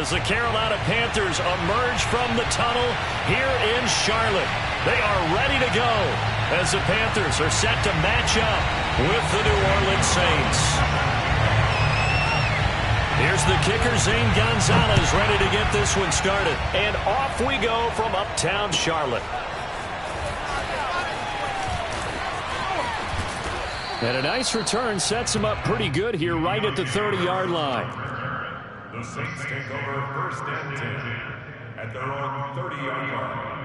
as the Carolina Panthers emerge from the tunnel here in Charlotte. They are ready to go as the Panthers are set to match up with the New Orleans Saints. Here's the kicker, Zane Gonzalez, ready to get this one started. And off we go from uptown Charlotte. And a nice return sets him up pretty good here right at the 30-yard line. The Saints take over first and 10 at their own 30-yard line.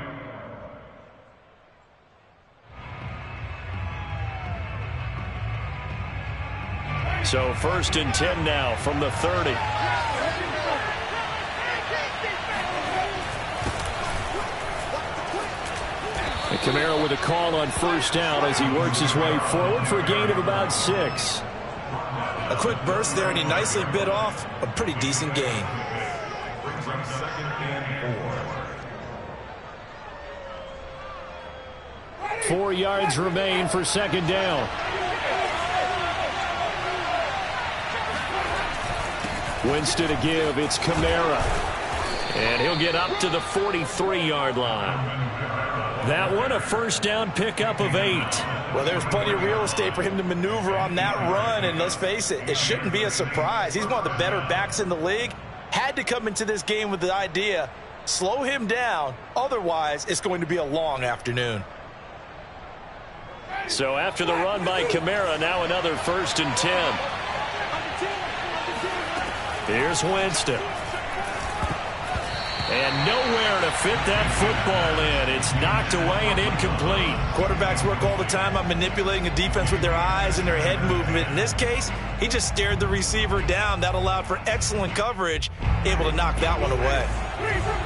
So first and 10 now from the 30. And Kamara with a call on first down as he works his way forward for a gain of about 6. A quick burst there, and he nicely bit off a pretty decent gain. Brings up second and 4. 4 yards remain for second down. Winston to give. It's Kamara. And he'll get up to the 43-yard line. That one, a first down pickup of 8. Well, there's plenty of real estate for him to maneuver on that run, and let's face it, it shouldn't be a surprise. He's one of the better backs in the league. Had to come into this game with the idea, slow him down, otherwise it's going to be a long afternoon. So after the run by Kamara, now another first and 10. Here's Winston. And nowhere to fit that football in. It's knocked away and incomplete. Quarterbacks work all the time on manipulating a defense with their eyes and their head movement. In this case, he just stared the receiver down. That allowed for excellent coverage, able to knock that one away.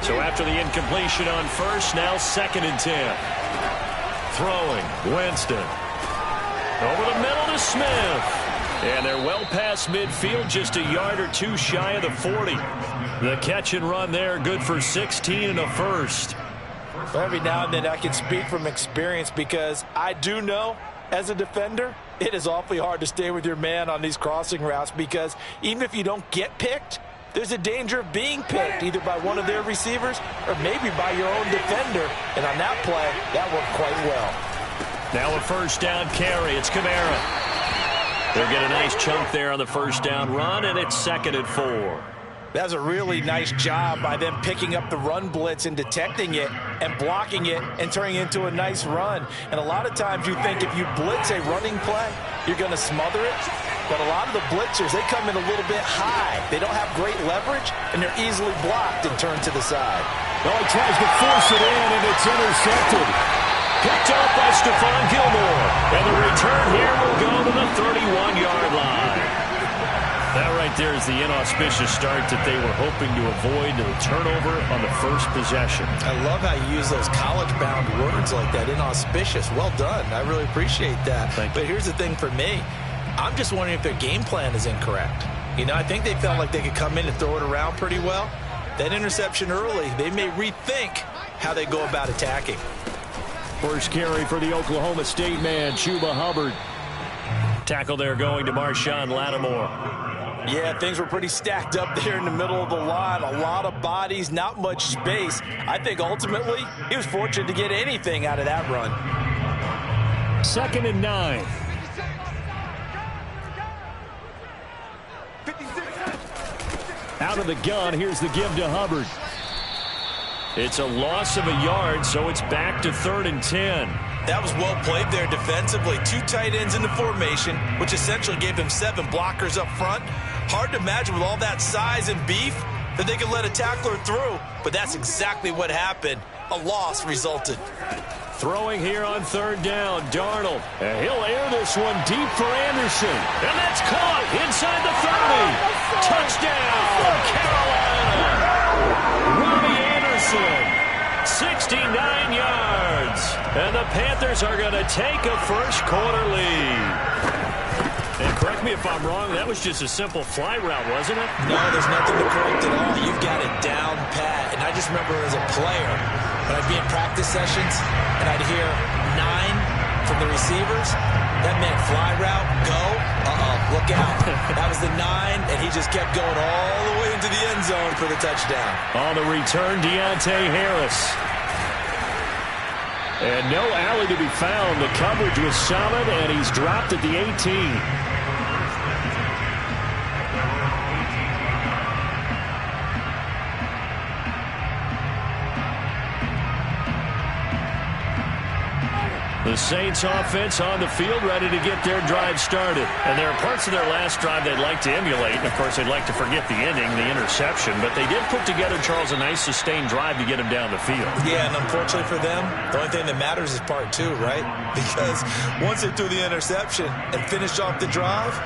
So after the incompletion on first, now second and 10. Throwing, Winston. Over the middle to Smith. And they're well past midfield, just a yard or two shy of the 40. The catch and run there, good for 16 and a first. Every now and then I can speak from experience because I do know, as a defender, it is awfully hard to stay with your man on these crossing routes because even if you don't get picked, there's a danger of being picked either by one of their receivers or maybe by your own defender. And on that play, that worked quite well. Now a first down carry. It's Kamara. They'll get a nice chunk there on the first down run, and it's second and 4. That was a really nice job by them picking up the run blitz and detecting it and blocking it and turning it into a nice run. And a lot of times you think if you blitz a running play, you're going to smother it. But a lot of the blitzers, they come in a little bit high. They don't have great leverage, and they're easily blocked and turned to the side. Well, he tries to force it in, and it's intercepted. Picked up by Stephon Gilmore. And the return here will go to the 31-yard line. That right there is the inauspicious start that they were hoping to avoid, the turnover on the first possession. I love how you use those college-bound words like that, inauspicious. Well done. I really appreciate that. But here's the thing for me. I'm just wondering if their game plan is incorrect. You know, I think they felt like they could come in and throw it around pretty well. That interception early, they may rethink how they go about attacking. First carry for the Oklahoma State man, Chuba Hubbard. Tackle there going to Marshawn Lattimore. Yeah, things were pretty stacked up there in the middle of the line. A lot of bodies, not much space. I think ultimately he was fortunate to get anything out of that run. Second and 9. Out of the gun, here's the give to Hubbard. It's a loss of a yard, so it's back to third and 10. That was well played there defensively. 2 tight ends in the formation, which essentially gave them 7 blockers up front. Hard to imagine with all that size and beef that they could let a tackler through, but that's exactly what happened. A loss resulted. Throwing here on third down, Darnold. And he'll air this one deep for Anderson. And that's caught inside the 30. Touchdown, Carolina. Robbie Anderson, 69 yards. And the Panthers are going to take a first quarter lead. And correct me if I'm wrong, that was just a simple fly route, wasn't it? No, there's nothing to correct at all. You've got it down pat. And I just remember as a player, when I'd be in practice sessions and I'd hear 9 from the receivers, that meant fly route, go, look out. That was the 9, and he just kept going all the way into the end zone for the touchdown. On the return, Deontay Harris. And no alley to be found. The coverage was solid, and he's dropped at the 18. The Saints offense on the field, ready to get their drive started. And there are parts of their last drive they'd like to emulate. And, of course, they'd like to forget the ending, the interception. But they did put together, Charles, a nice sustained drive to get him down the field. Yeah, and unfortunately for them, the only thing that matters is part two, right? Because once they threw the interception and finished off the drive,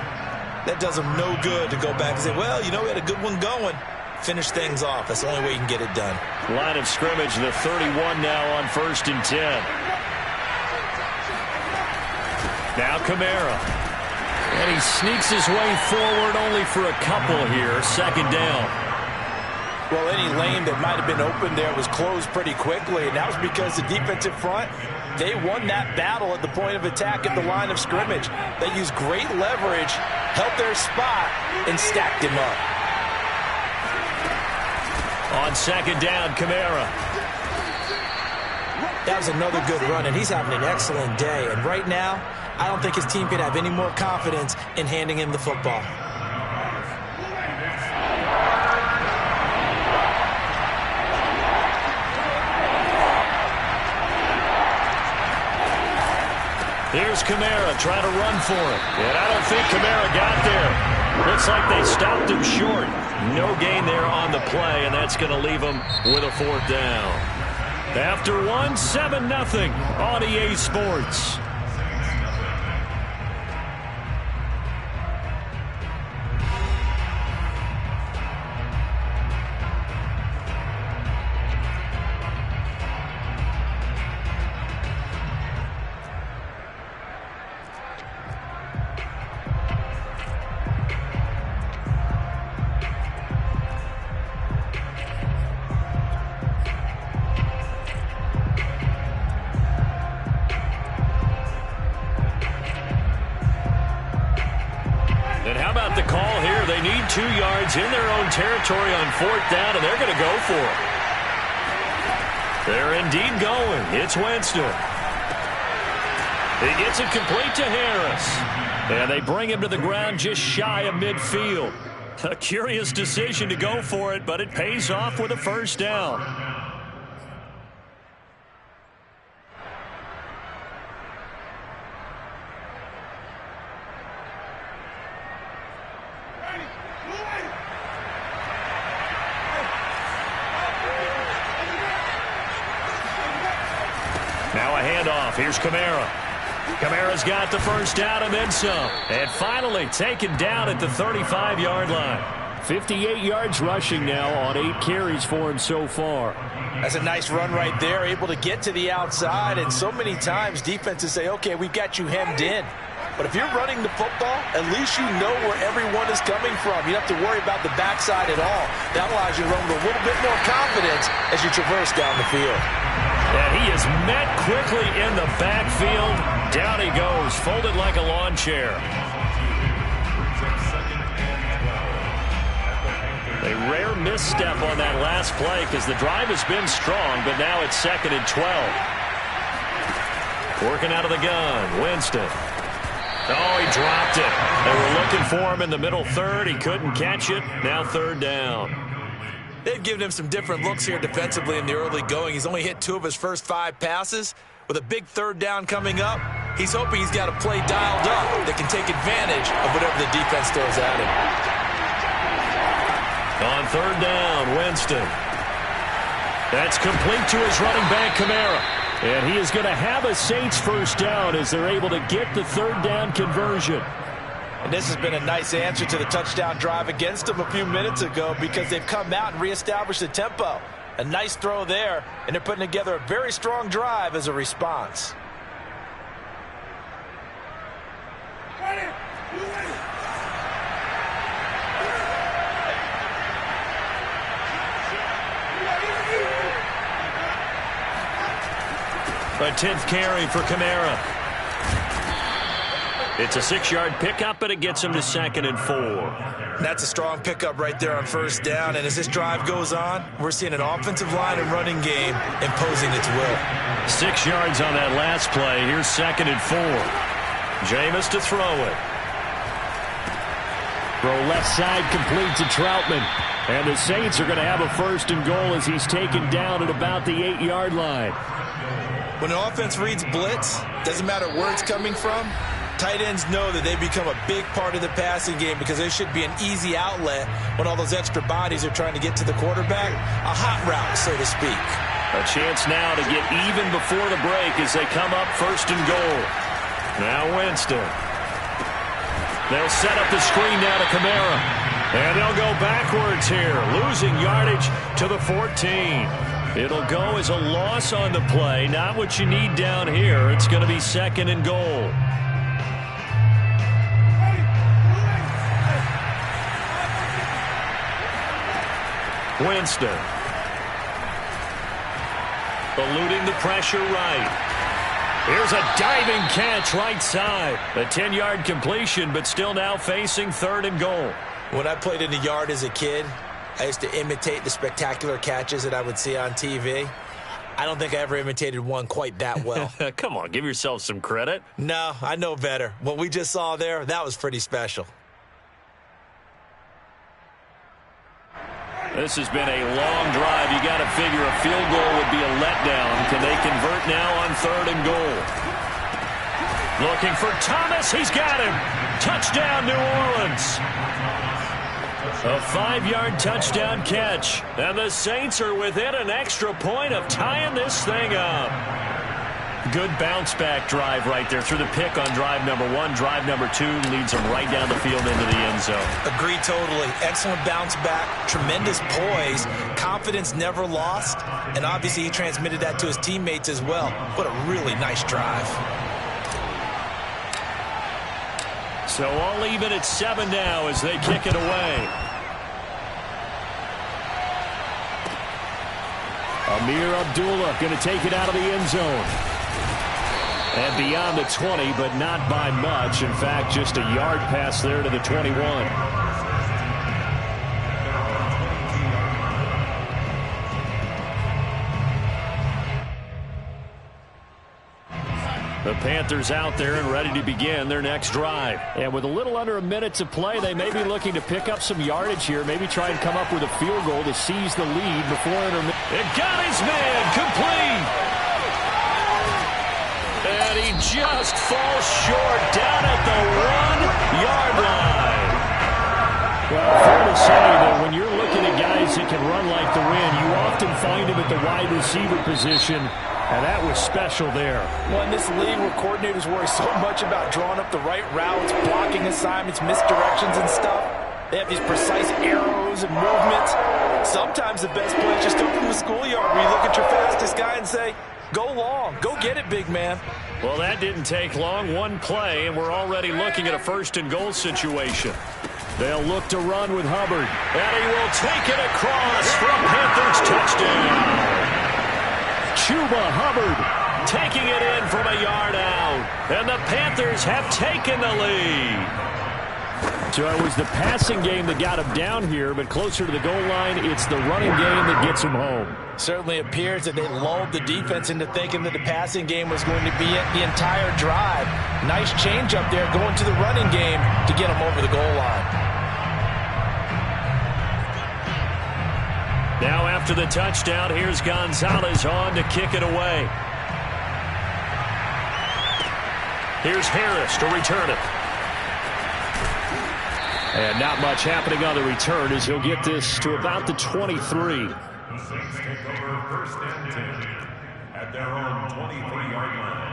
that does them no good to go back and say, well, you know, we had a good one going. Finish things off. That's the only way you can get it done. Line of scrimmage, the 31 now on 1st and 10. Now Kamara. And he sneaks his way forward only for a couple here. 2nd down. Well, any lane that might have been open there was closed pretty quickly, and that was because the defensive front, they won that battle at the point of attack at the line of scrimmage. They used great leverage, held their spot, and stacked him up. On 2nd down, Kamara. That was another good run, and he's having an excellent day. And right now, I don't think his team could have any more confidence in handing him the football. Here's Kamara trying to run for it. And I don't think Kamara got there. Looks like they stopped him short. No gain there on the play, and that's going to leave him with a 4th down. After 1, 7-0 on EA Sports. And how about the call here? They need 2 yards in their own territory on 4th down, and they're going to go for it. They're indeed going. It's Winston. He gets it complete to Harris. And they bring him to the ground just shy of midfield. A curious decision to go for it, but it pays off with a 1st down. Now a handoff. Here's Kamara. Kamara's got the 1st down and then some. And finally taken down at the 35-yard line. 58 yards rushing now on 8 carries for him so far. That's a nice run right there, able to get to the outside. And so many times defenses say, okay, we've got you hemmed in. But if you're running the football, at least you know where everyone is coming from. You don't have to worry about the backside at all. That allows you to run with a little bit more confidence as you traverse down the field. And he is met quickly in the backfield. Down he goes, folded like a lawn chair. A rare misstep on that last play because the drive has been strong, but now it's 2nd and 12. Working out of the gun, Winston. Oh, he dropped it. They were looking for him in the middle 3rd. He couldn't catch it. Now 3rd down. They've given him some different looks here defensively in the early going. He's only hit 2 of his first 5 passes. With a big 3rd down coming up, he's hoping he's got a play dialed up that can take advantage of whatever the defense throws at him. On 3rd down, Winston. That's complete to his running back, Kamara. And he is going to have a Saints 1st down as they're able to get the 3rd down conversion. And this has been a nice answer to the touchdown drive against them a few minutes ago because they've come out and reestablished the tempo. A nice throw there, and they're putting together a very strong drive as a response. A 10th carry for Kamara. It's a 6-yard pickup, but it gets him to 2nd and 4. That's a strong pickup right there on first down. And as this drive goes on, we're seeing an offensive line and running game imposing its will. 6 yards on that last play. Here's 2nd and 4. Jameis to throw it. Throw left side, complete to Troutman. And the Saints are going to have a 1st and goal as he's taken down at about the 8-yard line. When an offense reads blitz, doesn't matter where it's coming from, tight ends know that they become a big part of the passing game because there should be an easy outlet when all those extra bodies are trying to get to the quarterback. A hot route, so to speak. A chance now to get even before the break as they come up 1st and goal. Now Winston. They'll set up the screen down to Kamara. And they'll go backwards here, losing yardage to the 14. It'll go as a loss on the play. Not what you need down here. It's going to be 2nd and goal. Winston. Eluding the pressure right. Here's a diving catch right side. A 10-yard completion, but still now facing 3rd and goal. When I played in the yard as a kid, I used to imitate the spectacular catches that I would see on TV. I don't think I ever imitated one quite that well. Come on, give yourself some credit. No, I know better. What we just saw there, that was pretty special. This has been a long drive. You got to figure a field goal would be a letdown. Can they convert now on 3rd and goal? Looking for Thomas. He's got him. Touchdown, New Orleans. A 5-yard touchdown catch. And the Saints are within an extra point of tying this thing up. Good bounce-back drive right there through the pick on drive number 1. Drive number 2 leads them right down the field into the end zone. Agree totally. Excellent bounce back, tremendous poise, confidence never lost, and obviously he transmitted that to his teammates as well. What a really nice drive. So all even at 7 now as they kick it away. Amir Abdullah going to take it out of the end zone. And beyond the 20, but not by much. In fact, just a yard pass there to the 21. The Panthers out there and ready to begin their next drive. And with a little under a minute to play, they may be looking to pick up some yardage here. Maybe try and come up with a field goal to seize the lead before intermission. It got his man complete. And he just falls short down at the 1-yard line. Well, fair to say that when you're looking at guys that can run like the wind, you often find him at the wide receiver position, and that was special there. Well, in this league where coordinators worry so much about drawing up the right routes, blocking assignments, misdirections and stuff, they have these precise arrows and movements. Sometimes the best play is just open the schoolyard where you look at your fastest guy and say, go long. Go get it, big man. Well, that didn't take long. One play, and we're already looking at a 1st and goal situation. They'll look to run with Hubbard. And he will take it across for a Panthers touchdown. Chuba Hubbard taking it in from a yard out. And the Panthers have taken the lead. So it was the passing game that got him down here, but closer to the goal line, it's the running game that gets him home. Certainly appears that they lulled the defense into thinking that the passing game was going to be it the entire drive. Nice change up there going to the running game to get him over the goal line. Now after the touchdown, here's Gonzalez on to kick it away. Here's Harris to return it. And not much happening on the return as he'll get this to about the 23. The Saints take over 1st and 10 at their own 23-yard line.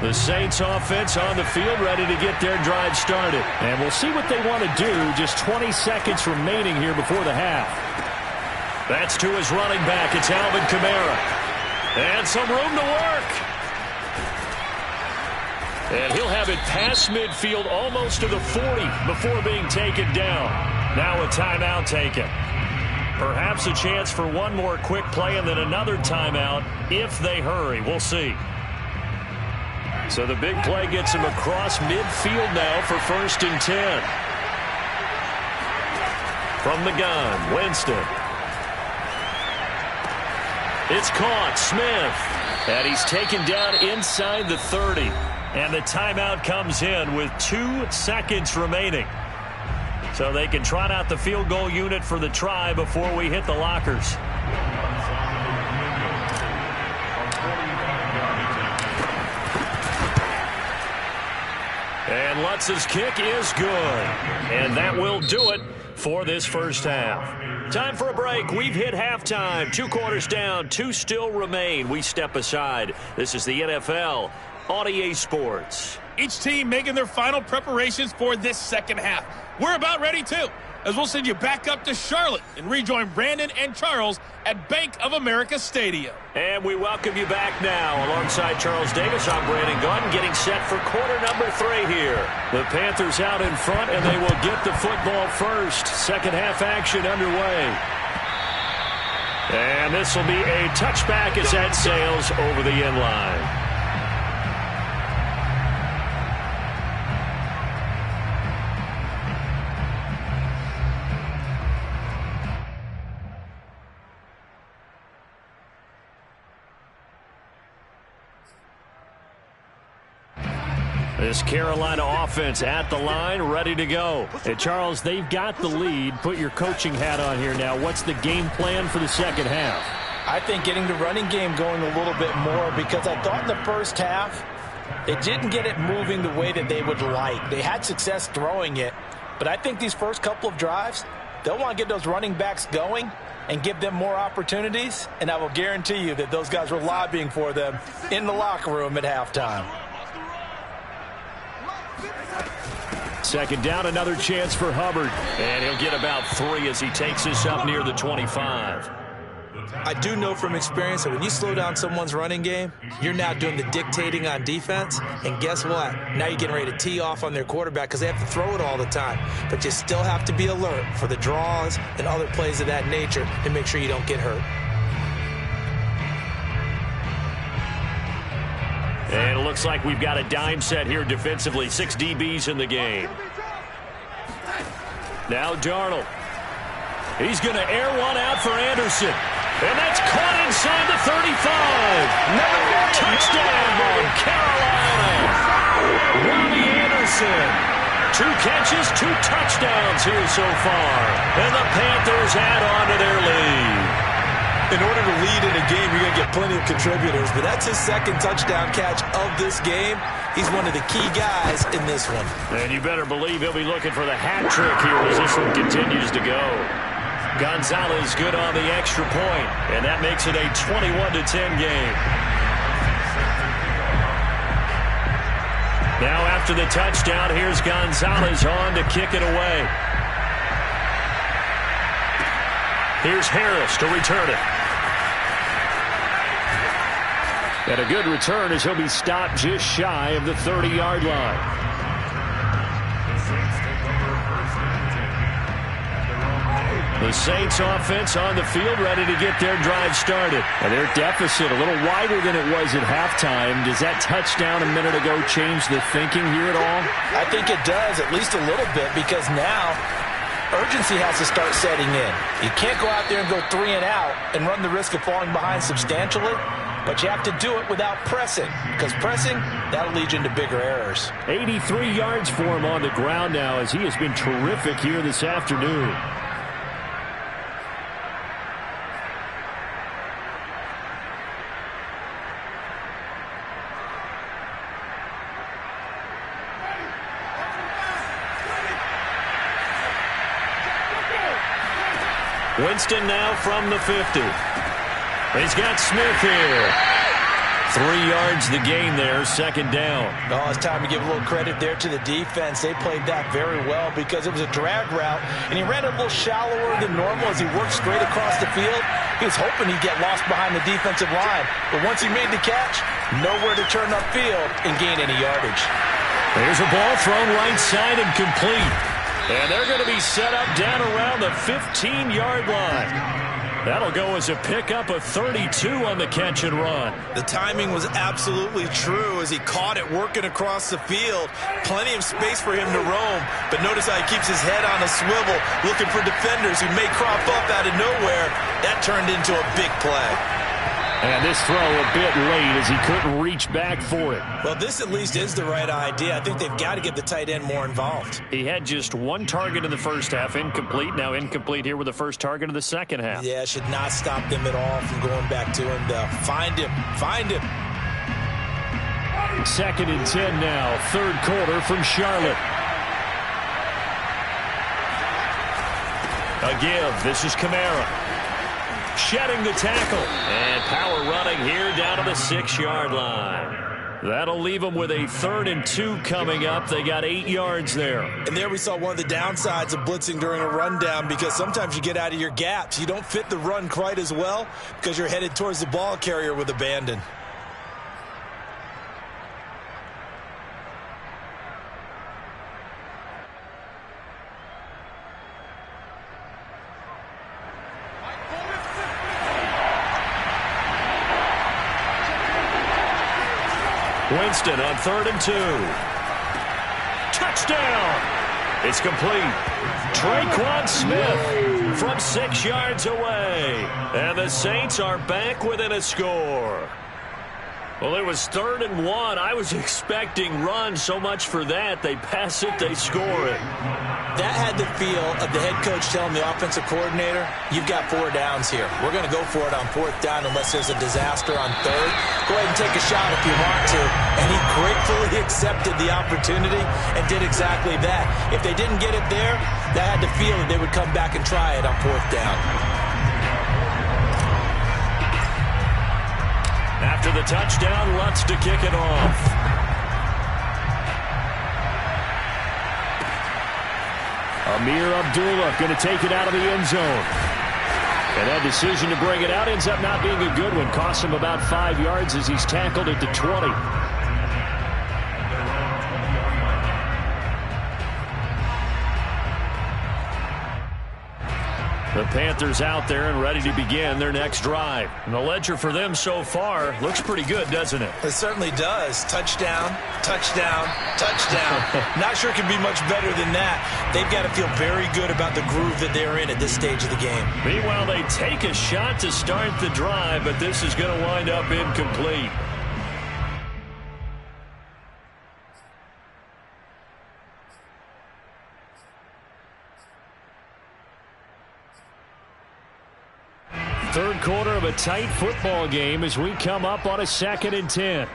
The Saints offense on the field ready to get their drive started. And we'll see what they want to do. Just 20 seconds remaining here before the half. That's to his running back. It's Alvin Kamara. And some room to work. And he'll have it past midfield almost to the 40 before being taken down. Now a timeout taken. Perhaps a chance for one more quick play and then another timeout if they hurry. We'll see. So the big play gets him across midfield now for 1st and 10. From the gun, Winston. It's caught, Smith. And he's taken down inside the 30. And the timeout comes in with 2 seconds remaining. So they can trot out the field goal unit for the try before we hit the lockers. And Lutz's kick is good. And that will do it for this first half. Time for a break. We've hit halftime. 2 quarters down, 2 still remain. We step aside. This is the NFL on EA Sports. Each team making their final preparations for this second half. We're about ready, too, as we'll send you back up to Charlotte and rejoin Brandon and Charles at Bank of America Stadium. And we welcome you back now. Alongside Charles Davis, I'm Brandon Gaudin, getting set for quarter number 3 here. The Panthers out in front, and they will get the football first. Second half action underway. And this will be a touchback as that sails over the end line. This Carolina offense at the line, ready to go. And Charles, they've got the lead. Put your coaching hat on here now. What's the game plan for the second half? I think getting the running game going a little bit more, because I thought in the first half they didn't get it moving the way that they would like. They had success throwing it, but I think these first couple of drives, they'll want to get those running backs going and give them more opportunities, and I will guarantee you that those guys were lobbying for them in the locker room at halftime. Second down, another chance for Hubbard. And he'll get about 3 as he takes this up near the 25. I do know from experience that when you slow down someone's running game, you're now doing the dictating on defense. And guess what? Now you're getting ready to tee off on their quarterback because they have to throw it all the time. But you still have to be alert for the draws and other plays of that nature to make sure you don't get hurt. And it looks like we've got a dime set here defensively. 6 DBs in the game. Now Darnold. He's going to air one out for Anderson. And that's caught inside the 35. Touchdown, Carolina. Robbie Anderson. 2 catches, 2 touchdowns here so far. And the Panthers add on to their lead. In order to lead in a game, you're going to get plenty of contributors, but that's his second touchdown catch of this game. He's one of the key guys in this one. And you better believe he'll be looking for the hat trick here as this one continues to go. Gonzalez good on the extra point, and that makes it a 21-10 game. Now after the touchdown, here's Gonzalez on to kick it away. Here's Harris to return it. And a good return as he'll be stopped just shy of the 30-yard line. The Saints offense on the field ready to get their drive started. And their deficit a little wider than it was at halftime. Does that touchdown a minute ago change the thinking here at all? I think it does, at least a little bit, because now urgency has to start setting in. You can't go out there and go 3 and out and run the risk of falling behind substantially, but you have to do it without pressing, because pressing, that'll lead you into bigger errors. 83 yards for him on the ground now as he has been terrific here this afternoon. Winston now from the 50. He's got Smith here. 3 yards the gain there, second down. Oh, it's time to give a little credit there to the defense. They played that very well because it was a drag route, and he ran it a little shallower than normal as he worked straight across the field. He was hoping he'd get lost behind the defensive line. But once he made the catch, nowhere to turn upfield and gain any yardage. There's a ball thrown right side and complete. And they're going to be set up down around the 15-yard line. That'll go as a pickup of 32 on the catch and run. The timing was absolutely true as he caught it working across the field. Plenty of space for him to roam. But notice how he keeps his head on a swivel, looking for defenders who may crop up out of nowhere. That turned into a big play. And this throw a bit late as he couldn't reach back for it. Well, this at least is the right idea. I think they've got to get the tight end more involved. He had just one target in the first half, incomplete. Now incomplete here with the first target of the second half. Yeah, should not stop them at all from going back to him. Find him. Find him. 2nd and 10 now. Third quarter from Charlotte. A give. This is Kamara. Shedding the tackle. And power running here down to the 6-yard line. That'll leave them with a 3rd and 2 coming up. They got 8 yards there. And there we saw one of the downsides of blitzing during a rundown, because sometimes you get out of your gaps. You don't fit the run quite as well because you're headed towards the ball carrier with abandon. Winston on 3rd and 2. Touchdown! It's complete. Traquan Smith from 6 yards away. And the Saints are back within a score. Well, it was 3rd and 1. I was expecting run, so much for that. They pass it, they score it. That had the feel of the head coach telling the offensive coordinator, you've got 4 downs here. We're going to go for it on 4th down unless there's a disaster on 3rd. Go ahead and take a shot if you want to. And he gratefully accepted the opportunity and did exactly that. If they didn't get it there, that had the feel that they would come back and try it on 4th down. After the touchdown, Lutz to kick it off. Amir Abdullah going to take it out of the end zone. And that decision to bring it out ends up not being a good one. Costs him about 5 yards as he's tackled at the 20. The Panthers out there and ready to begin their next drive. And the ledger for them so far looks pretty good, doesn't it? It certainly does. Touchdown, touchdown, touchdown. Not sure it can be much better than that. They've got to feel very good about the groove that they're in at this stage of the game. Meanwhile, they take a shot to start the drive, but this is going to wind up incomplete. Third quarter of a tight football game as we come up on a 2nd and 10.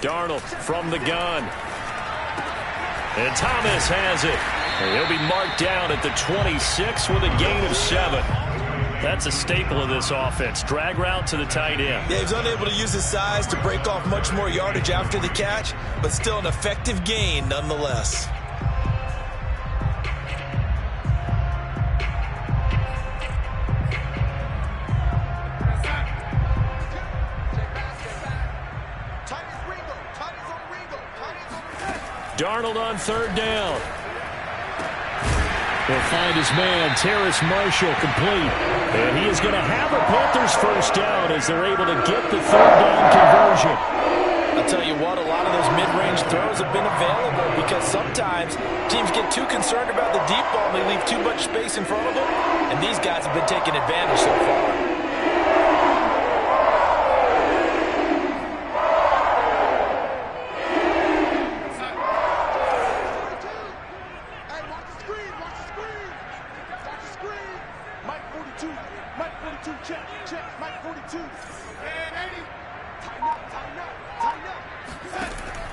Darnold from the gun. And Thomas has it. And he'll be marked down at the 26 with a gain of 7. That's a staple of this offense. Drag route to the tight end. Yeah, he was unable to use his size to break off much more yardage after the catch, but still an effective gain nonetheless. Darnold on 3rd down. He'll find his man, Terrace Marshall, complete. And he is going to have a Panthers first down as they're able to get the 3rd down conversion. I'll tell you what, a lot of those mid-range throws have been available because sometimes teams get too concerned about the deep ball and they leave too much space in front of them. And these guys have been taking advantage so far.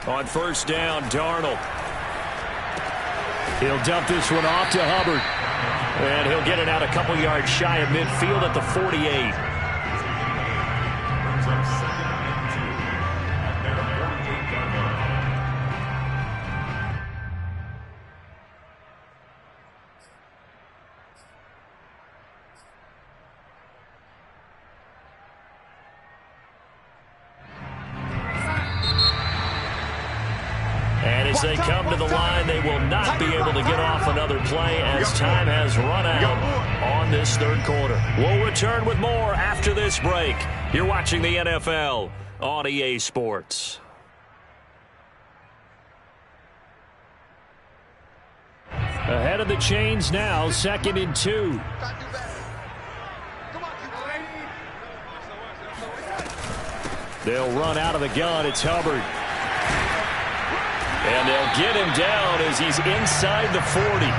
On 1st down, Darnold. He'll dump this one off to Hubbard. And he'll get it out a couple yards shy of midfield at the 48. As they come to the line, they will not be able to get off another play as time has run out on this third quarter. We'll return with more after this break. You're watching the NFL on EA Sports. Ahead of the chains now, 2nd and 2. They'll run out of the gun. It's Hubbard. And they'll get him down as he's inside the 40.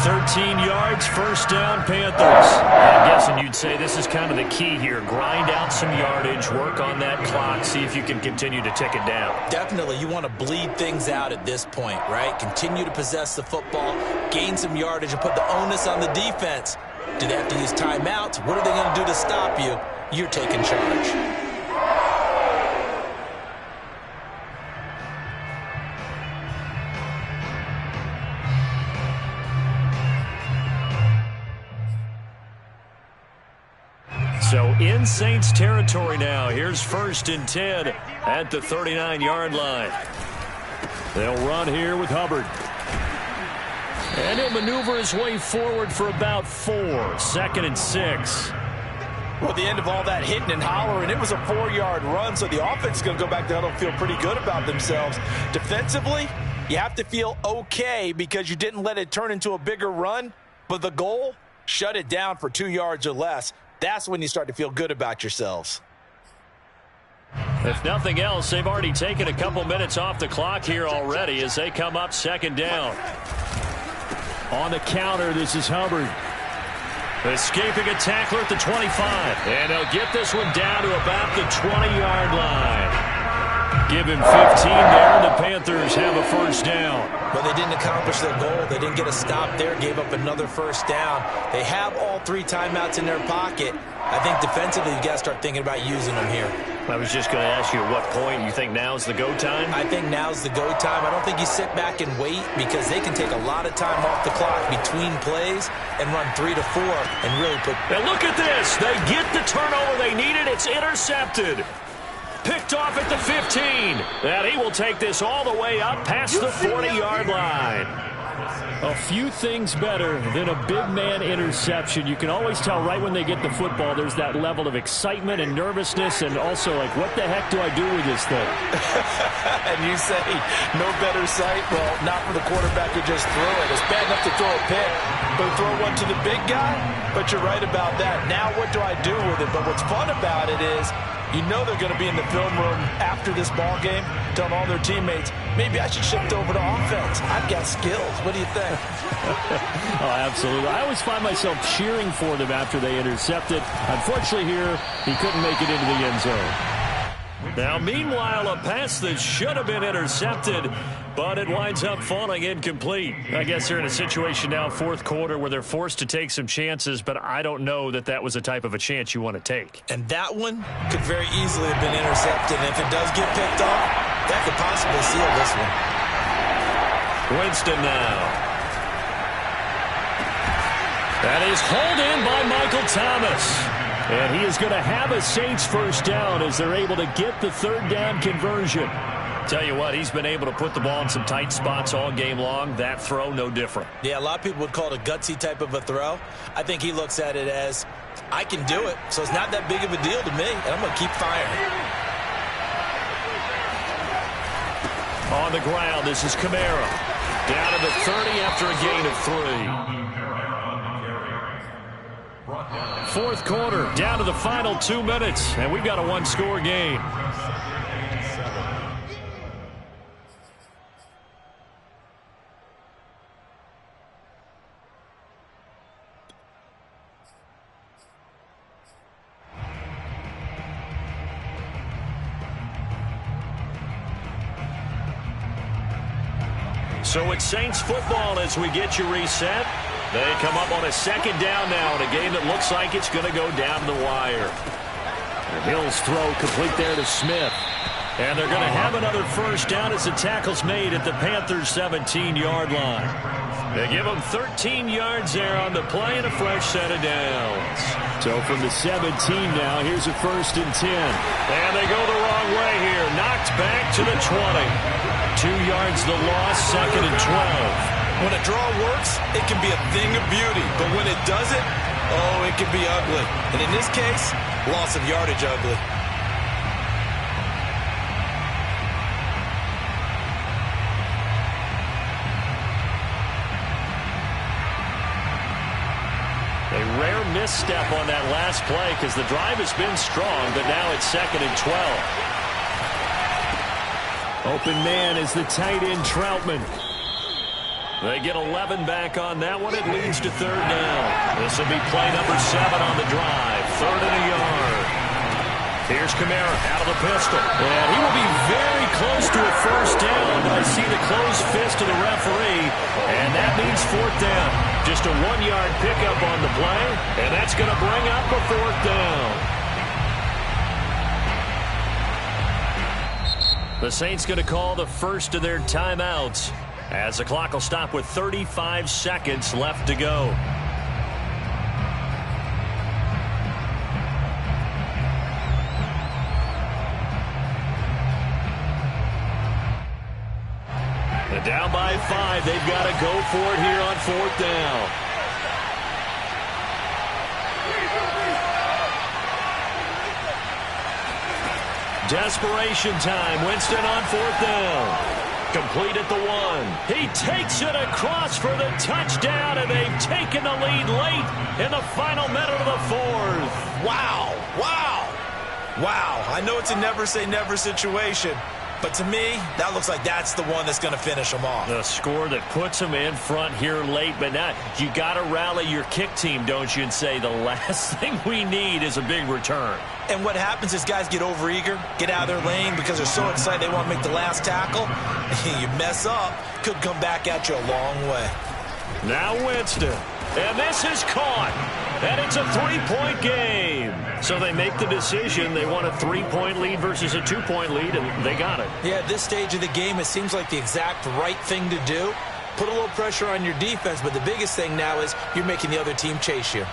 13 yards, first down, Panthers. I'm guessing you'd say this is kind of the key here. Grind out some yardage, work on that clock, see if you can continue to tick it down. Definitely, you want to bleed things out at this point, right? Continue to possess the football, gain some yardage, and put the onus on the defense. Do they have to use timeouts? What are they going to do to stop you? You're taking charge. So in Saints territory now. Here's 1st and 10 at the 39-yard line. They'll run here with Hubbard. And he'll maneuver his way forward for about 4. 2nd and 6. Well, at the end of all that hitting and hollering, it was a 4-yard run, so the offense is going to go back there and feel pretty good about themselves. Defensively, you have to feel okay because you didn't let it turn into a bigger run, but the goal, shut it down for 2 yards or less. That's when you start to feel good about yourselves. If nothing else, they've already taken a couple minutes off the clock here already as they come up 2nd down. On the counter, this is Hubbard. Escaping a tackler at the 25. And they'll get this one down to about the 20-yard line. Give him 15 there, and the Panthers have a first down. But they didn't accomplish their goal. They didn't get a stop there, gave up another first down. They have all 3 timeouts in their pocket. I think defensively, you've got to start thinking about using them here. I was just going to ask you at what point you think now's the go time? I think now's the go time. I don't think you sit back and wait because they can take a lot of time off the clock between plays and run 3 to 4 and really put... And look at this. They get the turnover they needed. It's intercepted. Picked off at the 15. And he will take this all the way up past the 40-yard line. A few things better than a big man interception. You can always tell right when they get the football, there's that level of excitement and nervousness and also like, what the heck do I do with this thing? And you say, no better sight? Well, not for the quarterback who just threw it. It's bad enough to throw a pick, but throw one to the big guy? But you're right about that. Now what do I do with it? But what's fun about it is, you know they're going to be in the film room after this ball game, telling all their teammates, maybe I should shift over to offense. I've got skills. What do you think? Oh, absolutely. I always find myself cheering for them after they intercept it. Unfortunately here, he couldn't make it into the end zone. Now, meanwhile, a pass that should have been intercepted, but it winds up falling incomplete. I guess they're in a situation now, 4th quarter, where they're forced to take some chances, but I don't know that that was the type of a chance you want to take. And that one could very easily have been intercepted. And if it does get picked off, that could possibly seal this one. Winston now. That is hauled in by Michael Thomas. And he is going to have a Saints first down as they're able to get the 3rd down conversion. Tell you what, he's been able to put the ball in some tight spots all game long. That throw, no different. Yeah, a lot of people would call it a gutsy type of a throw. I think he looks at it as, I can do it, so it's not that big of a deal to me, and I'm going to keep firing. On the ground, this is Kamara. Down to the 30 after a gain of 3. 4th quarter, down to the final 2 minutes, and we've got a 1-score game. So it's Saints football as we get you reset. They come up on a 2nd down now in a game that looks like it's going to go down the wire. And Hill's throw complete there to Smith. And they're going to have another first down as the tackle's made at the Panthers' 17-yard line. They give them 13 yards there on the play and a fresh set of downs. So from the 17 now, here's a 1st and 10. And they go the wrong way here. Knocked back to the 20. 2 yards the loss, 2nd and 12. When a draw works, it can be a thing of beauty. But when it doesn't, oh, it can be ugly. And in this case, loss of yardage ugly. A rare misstep on that last play because the drive has been strong, but now it's 2nd and 12. Open man is the tight end, Troutman. They get 11 back on that one. It leads to 3rd down. This will be play number 7 on the drive. 3rd and a yard. Here's Kamara out of the pistol. And he will be very close to a 1st down. I see the closed fist of the referee, and that means 4th down. Just a 1-yard pickup on the play, and that's going to bring up a 4th down. The Saints going to call the first of their timeouts as the clock will stop with 35 seconds left to go. And down by 5, they've got to go for it here on 4th down. Desperation time. Winston on 4th down. Complete at the 1. He takes it across for the touchdown, and they've taken the lead late in the final minute of the 4th. Wow. Wow. Wow. I know it's a never say never situation, but to me, that looks like that's the one that's going to finish them off. The score that puts them in front here late, but now you got to rally your kick team, don't you, and say the last thing we need is a big return. And what happens is guys get overeager, get out of their lane because they're so excited they want to make the last tackle. You mess up, could come back at you a long way. Now Winston, and this is caught, and it's a 3-point game. So they make the decision. They want a 3-point lead versus a 2-point lead, and they got it. Yeah, at this stage of the game, it seems like the exact right thing to do. Put a little pressure on your defense, but the biggest thing now is you're making the other team chase you.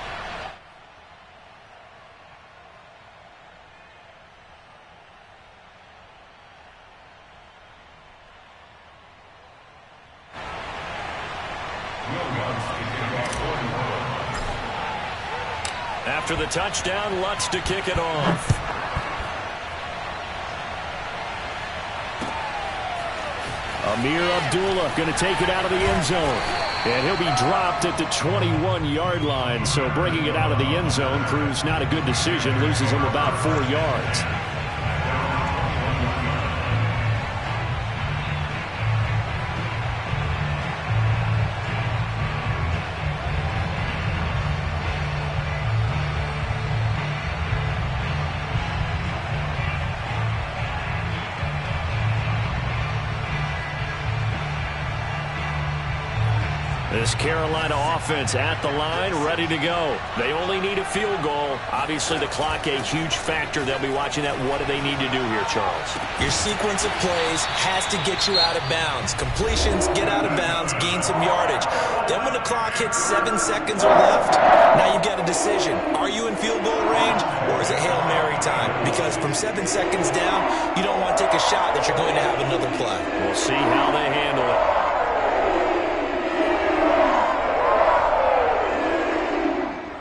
After the touchdown, Lutz to kick it off. Amir Abdullah going to take it out of the end zone. And he'll be dropped at the 21-yard line. So bringing it out of the end zone proves not a good decision. Loses him about 4 yards. This Carolina offense at the line, ready to go. They only need a field goal. Obviously, the clock a huge factor. They'll be watching that. What do they need to do here, Charles? Your sequence of plays has to get you out of bounds. Completions, get out of bounds, gain some yardage. Then when the clock hits 7 seconds or left, now you've got a decision. Are you in field goal range, or is it Hail Mary time? Because from 7 seconds down, you don't want to take a shot that you're going to have another play. We'll see how they handle it.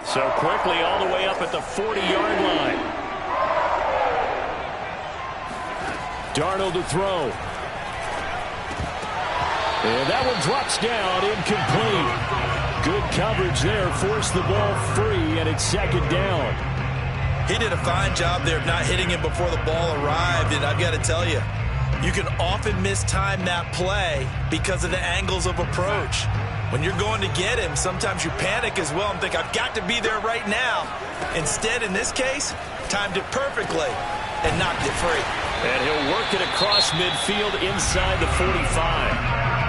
So quickly all the way up at the 40-yard line. Darnold to throw. And that one drops down, incomplete. Good coverage there, forced the ball free, and it's 2nd down. He did a fine job there of not hitting him before the ball arrived, and I've got to tell you, you can often mistime that play because of the angles of approach. When you're going to get him, sometimes you panic as well and think, I've got to be there right now. Instead, in this case, timed it perfectly and knocked it free. And he'll work it across midfield inside the 45.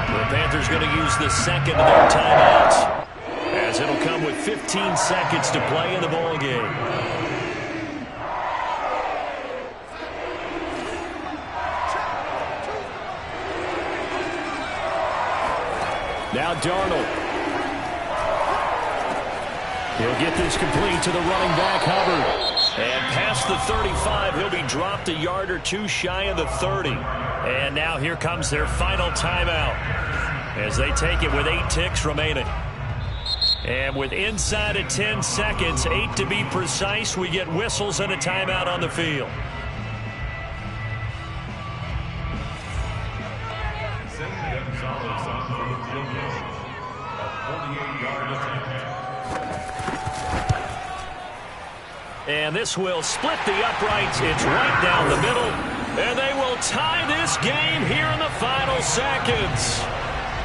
The Panthers going to use the second of their timeouts, as it'll come with 15 seconds to play in the ball game. Now Darnold. He'll get this complete to the running back, Hubbard. And past the 35, he'll be dropped a yard or two shy of the 30. And now here comes their final timeout as they take it with 8 ticks remaining. And with inside of 10 seconds, 8 to be precise, we get whistles and a timeout on the field. And this will split the uprights. It's right down the middle. And they will tie this game here in the final seconds.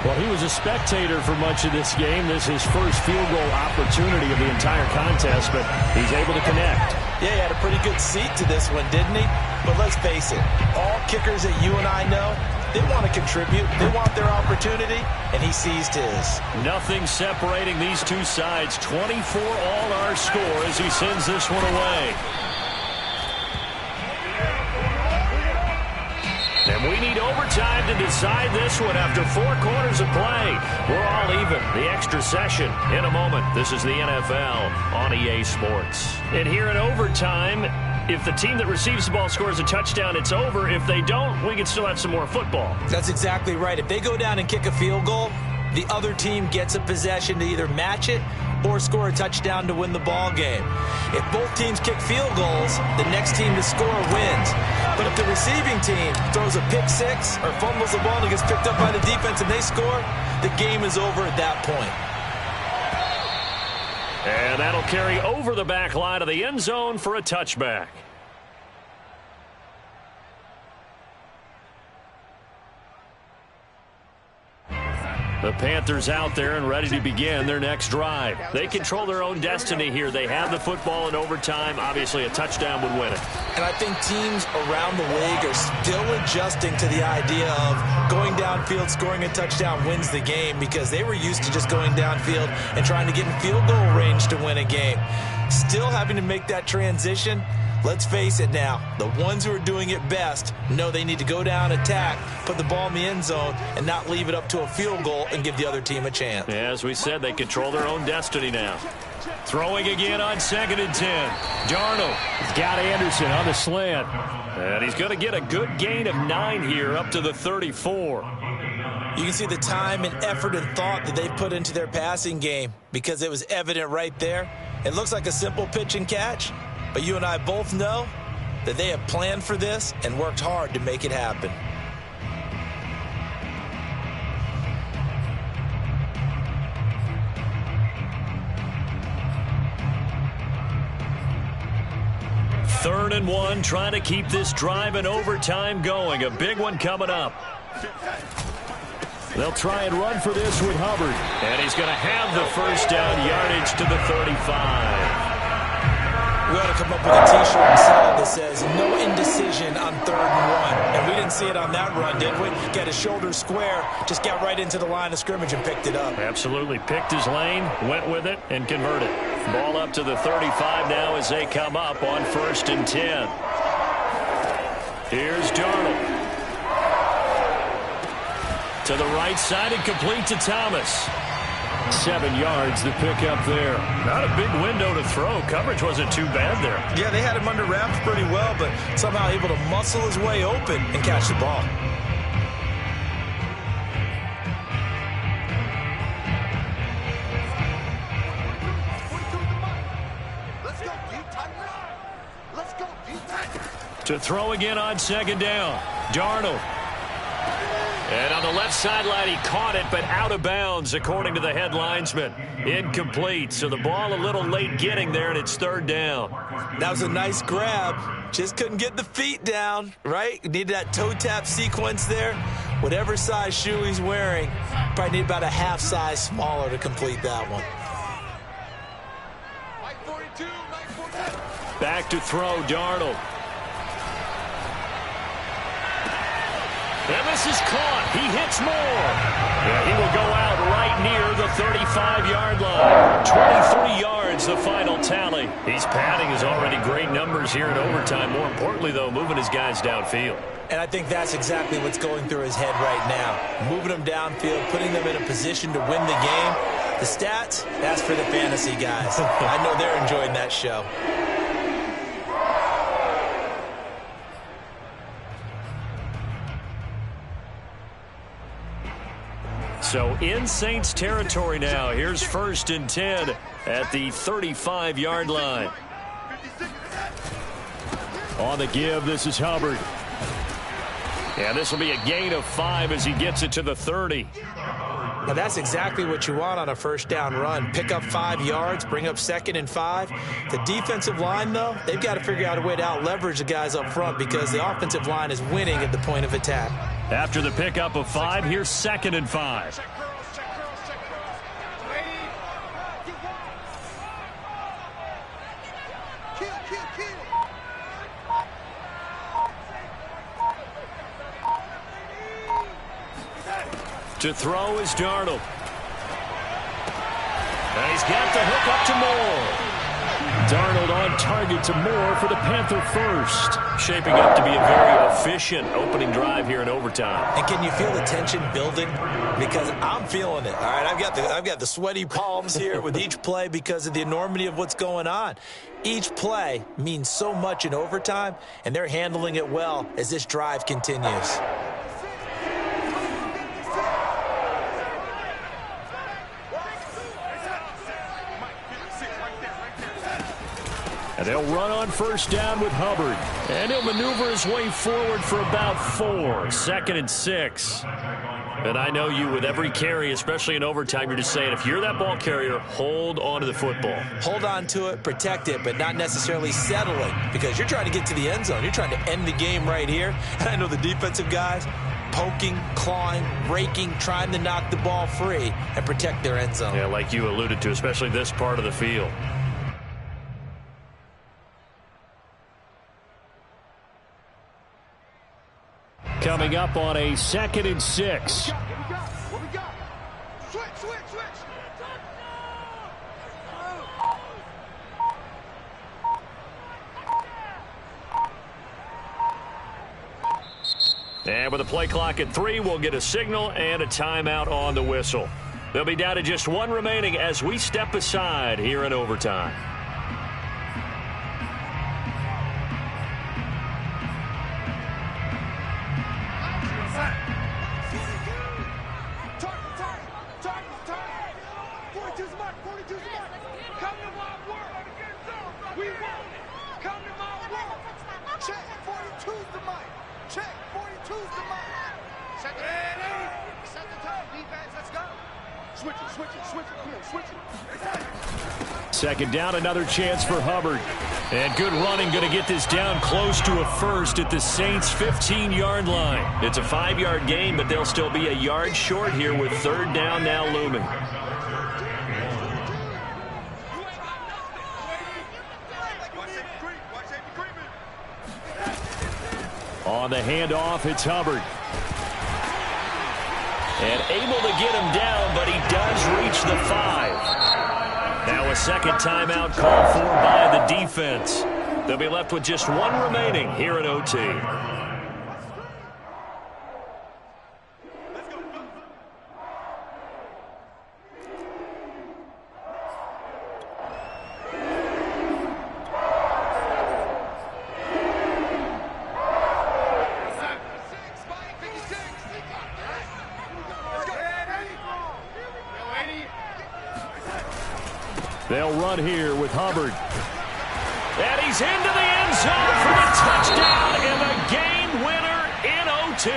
Well, he was a spectator for much of this game. This is his first field goal opportunity of the entire contest, but he's able to connect. Yeah, he had a pretty good seat to this one, didn't he? But let's face it, all kickers that you and I know, they want to contribute. They want their opportunity, and he seized his. Nothing separating these two sides. 24 all our score as he sends this one away. And we need overtime to decide this one after 4 quarters of play. We're all even. The extra session in a moment. This is the NFL on EA Sports. And here in overtime, if the team that receives the ball scores a touchdown, it's over. If they don't, we can still have some more football. That's exactly right. If they go down and kick a field goal, the other team gets a possession to either match it or score a touchdown to win the ball game. If both teams kick field goals, the next team to score wins. But if the receiving team throws a pick six or fumbles the ball and it gets picked up by the defense and they score, the game is over at that point. And that'll carry over the back line of the end zone for a touchback. The Panthers out there and ready to begin their next drive. They control their own destiny here. They have the football in overtime. Obviously, a touchdown would win it. And I think teams around the league are still adjusting to the idea of going downfield, scoring a touchdown wins the game, because they were used to just going downfield and trying to get in field goal range to win a game. Still having to make that transition. Let's face it now, the ones who are doing it best know they need to go down, attack, put the ball in the end zone, and not leave it up to a field goal and give the other team a chance. As we said, they control their own destiny now. Throwing again on 2nd and 10. Darnold has got Anderson on the slant. And he's going to get a good gain of 9 here up to the 34. You can see the time and effort and thought that they've put into their passing game because it was evident right there. It looks like a simple pitch and catch. But you and I both know that they have planned for this and worked hard to make it happen. Third and 1, trying to keep this drive in overtime going. A big one coming up. They'll try and run for this with Hubbard. And he's going to have the first down, yardage to the 35. We ought to come up with a T-shirt and sell that says, no indecision on 3rd and 1. And we didn't see it on that run, did we? Got his shoulders square, just got right into the line of scrimmage and picked it up. Absolutely. Picked his lane, went with it, and converted. Ball up to the 35 now as they come up on 1st and 10. Here's Darnold. To the right side and complete to Thomas. 7 yards, the pick up there. Not a big window to throw. Coverage wasn't too bad there. Yeah, they had him under wraps pretty well, but somehow able to muscle his way open and catch the ball. To throw again on 2nd down. Darnold. And on the left sideline, he caught it, but out of bounds, according to the head linesman. Incomplete, so the ball a little late getting there, and it's 3rd down. That was a nice grab. Just couldn't get the feet down, right? Needed that toe tap sequence there. Whatever size shoe he's wearing, probably need about a half size smaller to complete that one. Back to throw, Darnold. And this is caught. He hits more. Yeah, he will go out right near the 35-yard line. 23 yards, the final tally. He's padding his already great numbers here in overtime. More importantly, though, moving his guys downfield. And I think that's exactly what's going through his head right now. Moving them downfield, putting them in a position to win the game. The stats, that's for the fantasy guys. I know they're enjoying that show. So in Saints territory now. Here's 1st and 10 at the 35-yard line. On the give, this is Hubbard. And this will be a gain of 5 as he gets it to the 30. Now that's exactly what you want on a first down run. Pick up 5 yards, bring up 2nd and 5. The defensive line, though, they've got to figure out a way to out-leverage the guys up front because the offensive line is winning at the point of attack. After the pickup of 5, here's 2nd and 5. To throw is Darnold. And he's got the hook up to Moore. Darnold on target to Moore for the Panther first. Shaping up to be a very efficient opening drive here in overtime. And can you feel the tension building? Because I'm feeling it. All right, I've got the sweaty palms here with each play because of the enormity of what's going on. Each play means so much in overtime, and they're handling it well as this drive continues. And they'll run on first down with Hubbard. And he'll maneuver his way forward for about 4. 2nd and 6. And I know you, with every carry, especially in overtime, you're just saying, if you're that ball carrier, hold on to the football. Hold on to it, protect it, but not necessarily settling because you're trying to get to the end zone. You're trying to end the game right here. And I know the defensive guys poking, clawing, raking, trying to knock the ball free and protect their end zone. Yeah, like you alluded to, especially this part of the field. Coming up on a 2nd and 6. What we got? Switch. And with the play clock at 3, we'll get a signal and a timeout on the whistle. They'll be down to just 1 remaining as we step aside here in overtime. Second down, another chance for Hubbard. And good running, going to get this down close to a first at the Saints' 15-yard line. It's a 5-yard gain, but they'll still be a yard short here with 3rd down now looming. On the handoff, it's Hubbard. And able to get him down, but he does reach the 5. Now a second timeout called for by the defense. They'll be left with just 1 remaining here in OT. They'll run here with Hubbard. And he's into the end zone for the touchdown and the game winner in OT.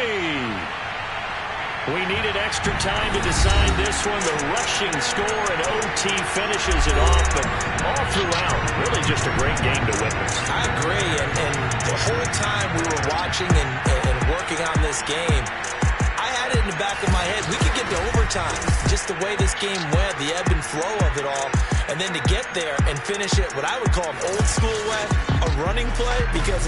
We needed extra time to decide this one. The rushing score and OT finishes it off, but all throughout, really just a great game to witness. I agree, and the whole time we were watching and working on this game, I had it in the back of my head. We could get to overtime. Just the way this game went, the ebb and flow of it all. And then to get there and finish it what I would call an old school way, a running play, because